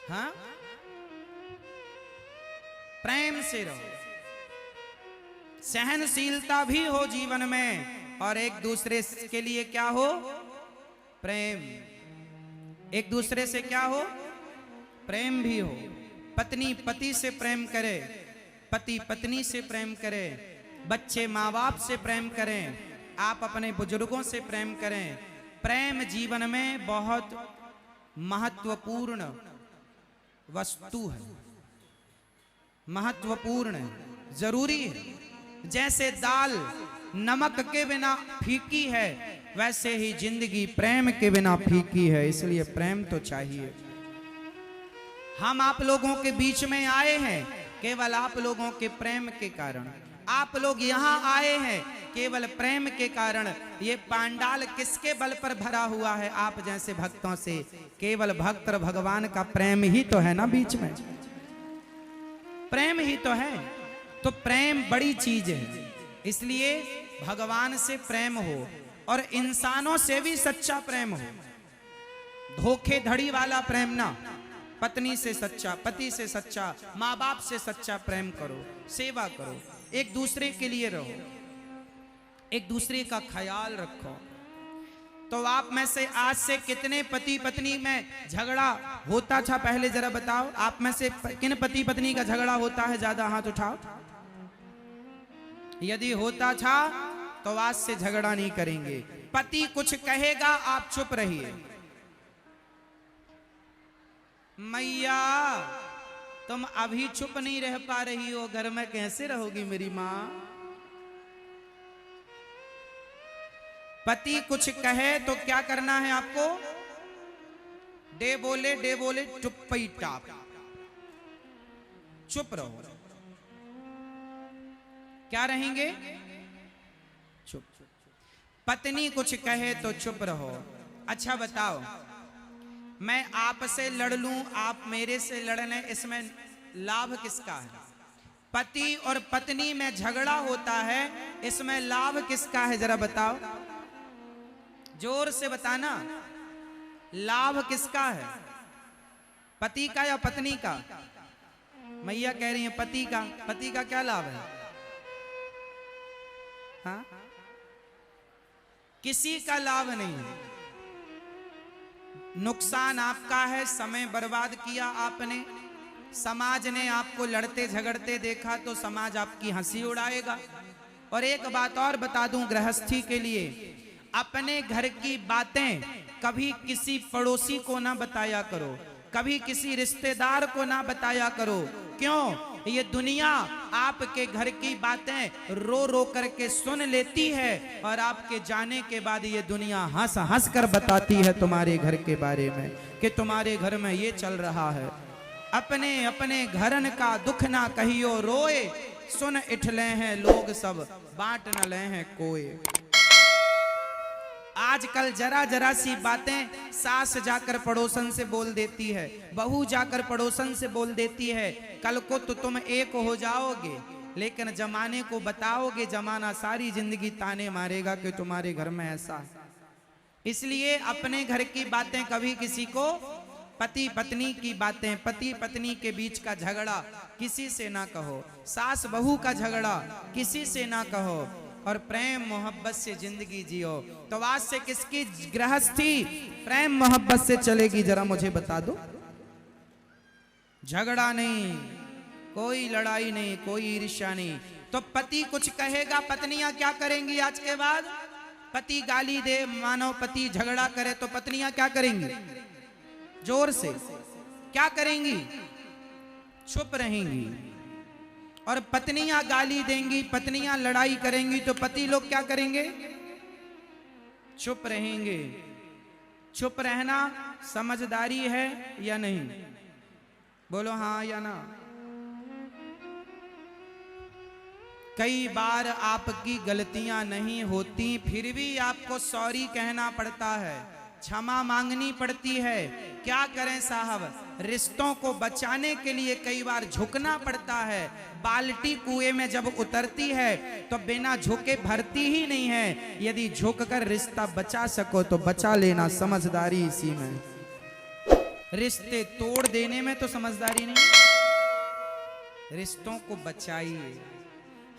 हाँ, प्रेम से रहो, सहनशीलता भी हो जीवन में, और एक दूसरे के लिए क्या हो, प्रेम। एक दूसरे से क्या हो, प्रेम भी हो। पत्नी पति से प्रेम करे, पति पत्नी से प्रेम करे, बच्चे माँ बाप से प्रेम करें, आप अपने बुजुर्गों से प्रेम करें। प्रेम जीवन में बहुत महत्वपूर्ण वस्तु है, महत्वपूर्ण है, जरूरी है। जैसे दाल नमक के बिना फीकी है, वैसे ही जिंदगी प्रेम के बिना फीकी है, इसलिए प्रेम तो चाहिए। हम आप लोगों के बीच में आए हैं केवल आप लोगों के प्रेम के कारण। आप लोग यहाँ आए हैं केवल प्रेम के कारण। ये पांडाल किसके बल पर भरा हुआ है, आप जैसे भक्तों से। केवल भक्त और भगवान का प्रेम ही तो है ना, बीच में प्रेम ही तो है। तो प्रेम बड़ी चीज है, इसलिए भगवान से प्रेम हो और इंसानों से भी सच्चा प्रेम हो। धोखेधड़ी वाला प्रेम ना, पत्नी से सच्चा, पति से सच्चा, माँ बाप से सच्चा प्रेम करो, सेवा करो, एक दूसरे के लिए रहो, एक दूसरे का ख्याल रखो। तो आप में से आज से कितने पति पत्नी में झगड़ा होता था, पहले जरा बताओ। आप में से किन पति पत्नी का झगड़ा होता है, ज्यादा हाथ उठाओ। यदि होता था तो आज से झगड़ा नहीं करेंगे। पति कुछ कहेगा आप चुप रहिए। मैया तुम अभी चुप नहीं रह पा रही हो, घर में कैसे रहोगी मेरी माँ। पति कुछ कहे तो क्या करना है आपको, डे बोले चुप्पी टाप, चुप रहो। क्या रहेंगे, चुप। पत्नी कुछ कहे तो चुप रहो। अच्छा बताओ, मैं आपसे लड़ लूं, आप मेरे से लड़ लें, इसमें लाभ किसका है। पति और पत्नी में झगड़ा होता है, इसमें लाभ किसका है, जरा बताओ, जोर से बताना। लाभ किसका है, पति का या पत्नी का। मैया कह रही है पति का। पति का क्या लाभ है, हाँ? किसी का लाभ नहीं है। नुकसान आपका है, समय बर्बाद किया आपने। समाज ने आपको लड़ते झगड़ते देखा तो समाज आपकी हंसी उड़ाएगा। और एक बात और बता दूं गृहस्थी के लिए, अपने घर की बातें कभी किसी पड़ोसी को ना बताया करो, कभी किसी रिश्तेदार को ना बताया करो। क्यों, ये दुनिया आपके घर की बातें रो रो करके सुन लेती है, और आपके जाने के बाद ये दुनिया हंस हंस कर बताती है तुम्हारे घर के बारे में कि तुम्हारे घर में ये चल रहा है। अपने अपने घरन का दुख ना कहियो रोए, सुन इठले हैं लोग सब बांट न ले हैं कोई। आजकल जरा जरा सी बातें सास जाकर पड़ोसन से बोल देती है, बहू जाकर पड़ोसन से बोल देती है। कल को तो तुम एक हो जाओगे, लेकिन जमाने को बताओगे, जमाना सारी जिंदगी ताने मारेगा कि तुम्हारे घर में ऐसा है। इसलिए अपने घर की बातें कभी किसी को, पति पत्नी की बातें, पति पत्नी के बीच का झगड़ा किसी से ना कहो, सास बहू का झगड़ा किसी से ना कहो, और प्रेम मोहब्बत से जिंदगी जियो। तो आज से किसकी गृहस्थी प्रेम मोहब्बत से चलेगी, जरा मुझे बता दो। झगड़ा नहीं, कोई लड़ाई नहीं, कोई ईर्ष्या नहीं। तो पति कुछ कहेगा, पत्नियां क्या करेंगी आज के बाद। पति गाली दे, मानो पति झगड़ा करे, तो पत्नियां क्या करेंगी, जोर से क्या करेंगी, चुप रहेंगी। और पत्नियां गाली देंगी, पत्नियां लड़ाई करेंगी, तो पति लोग क्या करेंगे, चुप रहेंगे। चुप रहना समझदारी है या नहीं, बोलो हाँ या ना। कई बार आपकी गलतियां नहीं होती, फिर भी आपको सॉरी कहना पड़ता है, क्षमा मांगनी पड़ती है। क्या करें साहब, रिश्तों को बचाने के लिए कई बार झुकना पड़ता है। बाल्टी कुएं में जब उतरती है तो बिना झुके भरती ही नहीं है। यदि झुककर रिश्ता बचा सको तो बचा लेना, समझदारी इसी में। रिश्ते तोड़ देने में तो समझदारी नहीं, रिश्तों को बचाइए।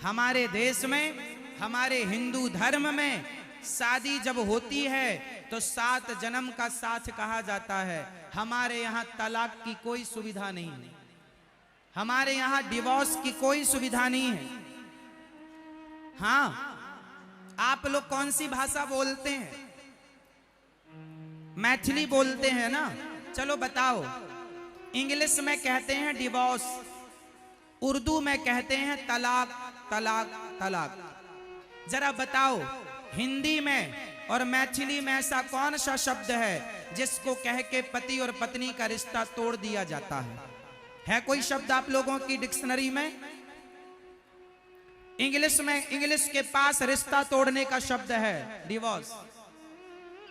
हमारे देश में, हमारे हिंदू धर्म में शादी जब होती है तो 7 जन्म का साथ कहा जाता है। हमारे यहाँ तलाक की कोई सुविधा नहीं है, हमारे यहाँ डिवोर्स की कोई सुविधा नहीं है। हाँ, आप लोग कौन सी भाषा बोलते हैं? मैथिली बोलते हैं ना? चलो बताओ, इंग्लिश में कहते हैं डिवोर्स, उर्दू में कहते हैं तलाक, तलाक, तलाक। जरा बताओ, हिंदी में और मैथिली में ऐसा कौन सा शब्द है जिसको कह के पति और पत्नी का रिश्ता तोड़ दिया जाता है? है कोई शब्द आप लोगों की डिक्शनरी में? इंग्लिश में, इंग्लिश के पास रिश्ता तोड़ने का शब्द है डिवोर्स,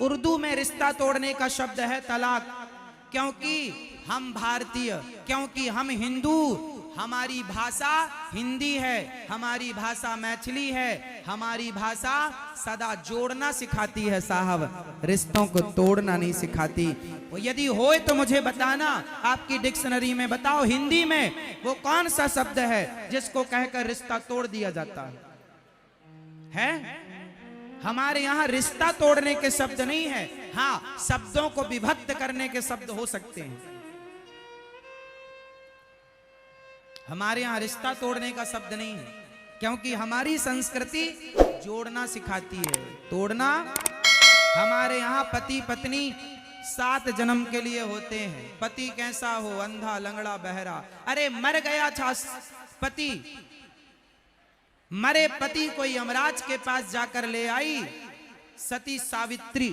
उर्दू में रिश्ता तोड़ने का शब्द है तलाक। क्योंकि हम भारतीय, क्योंकि हम हिंदू, हमारी भाषा हिंदी है, हमारी भाषा मैथिली है, हमारी भाषा सदा जोड़ना सिखाती है साहब, रिश्तों को तोड़ना नहीं सिखाती। वो यदि होए तो मुझे बताना, आपकी डिक्शनरी में बताओ हिंदी में वो कौन सा शब्द है जिसको कहकर रिश्ता तोड़ दिया जाता है? हमारे यहाँ रिश्ता तोड़ने के शब्द नहीं है। हाँ, शब्दों को विभक्त करने के शब्द हो सकते हैं। हमारे यहाँ रिश्ता तोड़ने का शब्द नहीं है, क्योंकि हमारी संस्कृति जोड़ना सिखाती है, तोड़ना। हमारे यहाँ पति पत्नी 7 जन्म के लिए होते हैं। पति कैसा हो? अंधा, लंगड़ा, बहरा। अरे मर गया था पति, मरे पति को यमराज के पास जाकर ले आई सती सावित्री।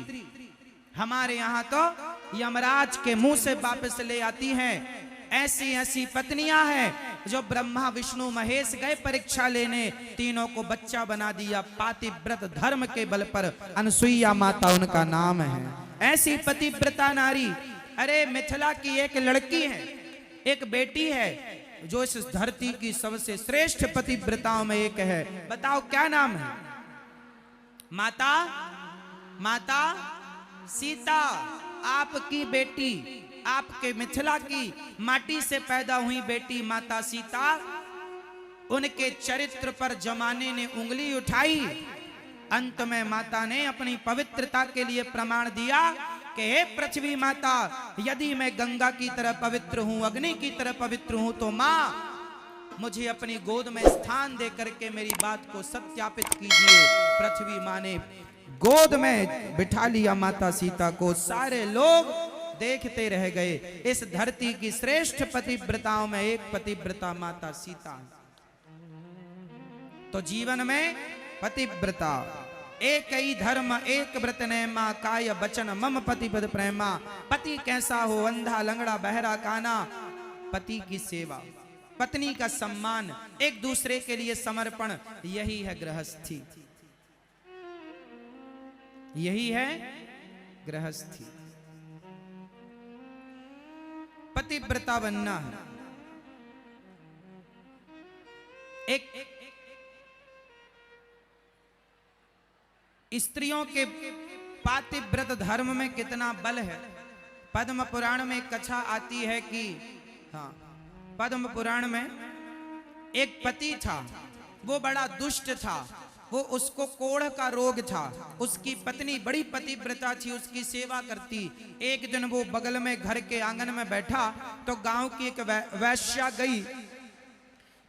हमारे यहाँ तो यमराज के मुंह से वापस ले आती हैं। ऐसी ऐसी पत्नियां हैं जो ब्रह्मा विष्णु महेश गए परीक्षा लेने, तीनों को बच्चा बना दिया। पातिव्रत धर्म के बल पर अनसुईया माता उनका नाम है। ऐसी पतिव्रता नारी। अरे मिथिला की एक लड़की है, एक बेटी है जो इस धरती की सबसे श्रेष्ठ पतिव्रताओं में एक है। बताओ क्या नाम है? माता, माता सीता। आपकी बेटी, आपके मिथिला की माटी से पैदा हुई बेटी माता सीता, उनके चरित्र पर जमाने ने उंगली उठाई। अंत में माता ने अपनी पवित्रता के लिए प्रमाण दिया कि हे पृथ्वी माता, यदि मैं गंगा की तरह पवित्र हूं, अग्नि की तरह पवित्र हूं, तो मां मुझे अपनी गोद में स्थान दे करके मेरी बात को सत्यापित कीजिए। पृथ्वी मां ने गोद में बिठा लिया माता सीता को। सारे लोग देखते रह गए। इस धरती की श्रेष्ठ पतिव्रताओं में एक पतिव्रता माता सीता। तो जीवन में पतिव्रता, एक ही धर्म एक व्रत नेमा, काय बचन मम पति पद प्रेमा। पति कैसा हो? अंधा, लंगड़ा, बहरा, काना। पति की सेवा, पत्नी का सम्मान, एक दूसरे के लिए समर्पण, यही है गृहस्थी, यही है गृहस्थी। पतिव्रता बनना है। एक स्त्रियों के पातिव्रत धर्म में कितना बल है। पद्म पुराण में एक कथा आती है कि हाँ, पद्म पुराण में एक पति था, वो बड़ा दुष्ट था, वो उसको कोढ़ का रोग था। उसकी पत्नी बड़ी पतिव्रता थी, उसकी सेवा करती। एक दिन वो बगल में घर के आंगन में बैठा तो गांव की एक वैश्या गई,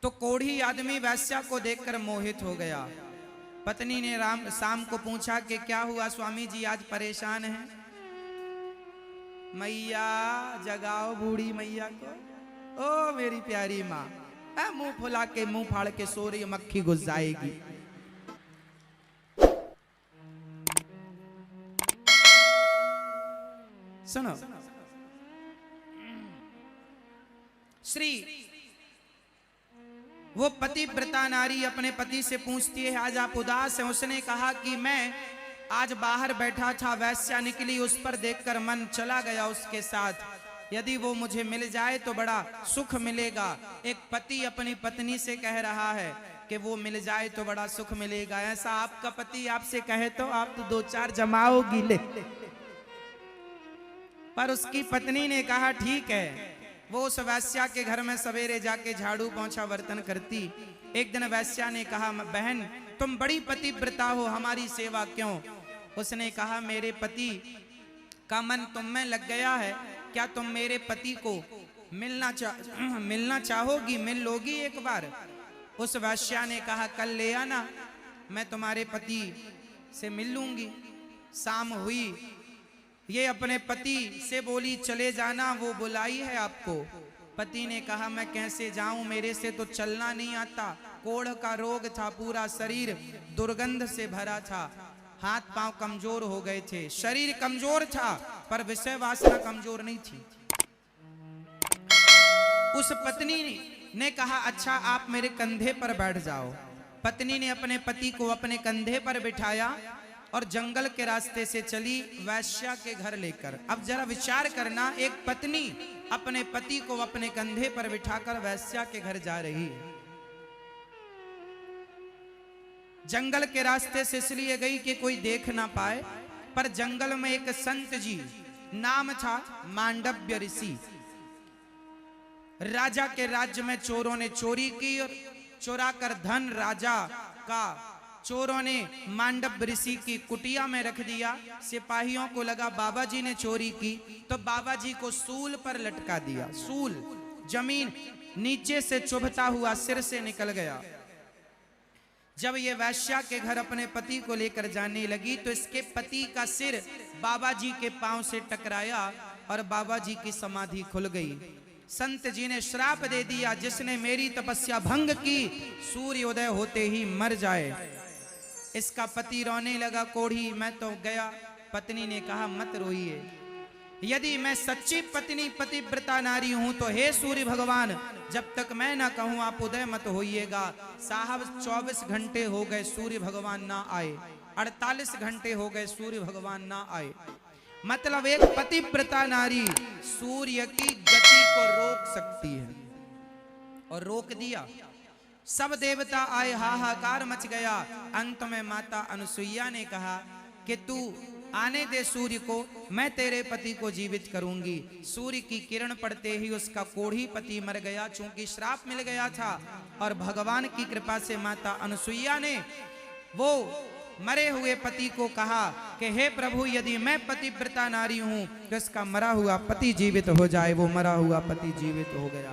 तो कोढ़ी आदमी वैश्या को देखकर मोहित हो गया। पत्नी ने शाम को पूछा कि क्या हुआ स्वामी जी, आज परेशान हैं? मैया जगाओ बूढ़ी मैया को। ओ मेरी प्यारी माँ, मुंह फुला के मुंह फाड़ के सो रही, मक्खी घुस जाएगी। सुनो, श्री वो पतिव्रता नारी अपने पति से पूछती है, आज आप उदास हैं? उसने कहा कि मैं आज बाहर बैठा था, वैश्या निकली, उस पर देखकर मन चला गया उसके साथ। यदि वो मुझे मिल जाए तो बड़ा सुख मिलेगा। एक पति अपनी पत्नी से कह रहा है कि वो मिल जाए तो बड़ा सुख मिलेगा। ऐसा आपका पति आपसे कहे तो आप तो 2-4 जमाओगी। ले पर उसकी पत्नी ने कहा ठीक है। वो उस वैश्या के घर में सवेरे जाके झाड़ू पोंछा बर्तन करती। एक दिन वैश्या ने कहा बहन तुम बड़ी पतिव्रता हो, हमारी सेवा क्यों? उसने कहा मेरे पति का मन तुम में लग गया है, क्या तुम मेरे पति को मिलना चाहोगी, मिल लोगी एक बार? उस वैश्या ने कहा कल ले आना, मैं तुम्हारे पति से मिल लूंगी। शाम हुई, ये अपने पति से बोली चले जाना, वो बुलाई है आपको। पति ने कहा मैं कैसे जाऊं, मेरे से तो चलना नहीं आता, कोढ़ का रोग था, पूरा शरीर दुर्गंध से भरा था, हाथ पांव कमजोर हो गए थे, शरीर कमजोर था पर विषय वासना कमजोर नहीं थी। उस पत्नी ने कहा अच्छा आप मेरे कंधे पर बैठ जाओ। पत्नी ने अपने पति को अपने कंधे पर बिठाया और जंगल के रास्ते से चली वैश्या के घर लेकर। अब जरा विचार करना, एक पत्नी अपने पति को अपने कंधे पर बिठाकर वैश्या के घर जा रही है। जंगल के रास्ते से इसलिए गई कि कोई देख ना पाए, पर जंगल में एक संत जी, नाम था मांडव्य ऋषि। राजा के राज्य में चोरों ने चोरी की और चुरा कर धन राजा का चोरों ने मांडव ऋषि की कुटिया में रख दिया। सिपाहियों को लगा बाबा जी ने चोरी की, तो बाबा जी को सूल पर लटका दिया। सूल जमीन नीचे से चुभता हुआ सिर से निकल गया। जब ये वैश्या के घर अपने पति को लेकर जाने लगी तो इसके पति का सिर बाबा जी के पांव से टकराया और बाबा जी की समाधि खुल गई। संत जी ने श्राप दे दिया, जिसने मेरी तपस्या भंग की सूर्योदय होते ही मर जाए। इसका पति रोने लगा, कोढ़ी मैं तो गया। पत्नी ने कहा मत रोइए, यदि मैं सच्ची पत्नी पतिव्रता नारी हूं तो हे सूर्य भगवान, जब तक मैं ना कहूं आप उदय मत होइएगा। साहब 24 घंटे हो गए सूर्य भगवान ना आए, 48 घंटे हो गए सूर्य भगवान ना आए। मतलब एक पतिव्रता नारी सूर्य की गति को रोक सकती है, और रोक दिया। सब देवता आए, हाहाकार मच गया। अंत में माता अनुसुईया ने कहा कि तू आने दे सूर्य को, मैं तेरे पति को जीवित करूंगी। सूर्य की किरण पड़ते ही उसका कोढ़ी पति मर गया, चूंकि श्राप मिल गया था। और भगवान की कृपा से माता अनुसुईया ने वो मरे हुए पति को कहा कि हे प्रभु, यदि मैं पतिव्रता नारी हूं तो इसका मरा हुआ पति जीवित हो जाए। वो मरा हुआ पति जीवित हो गया।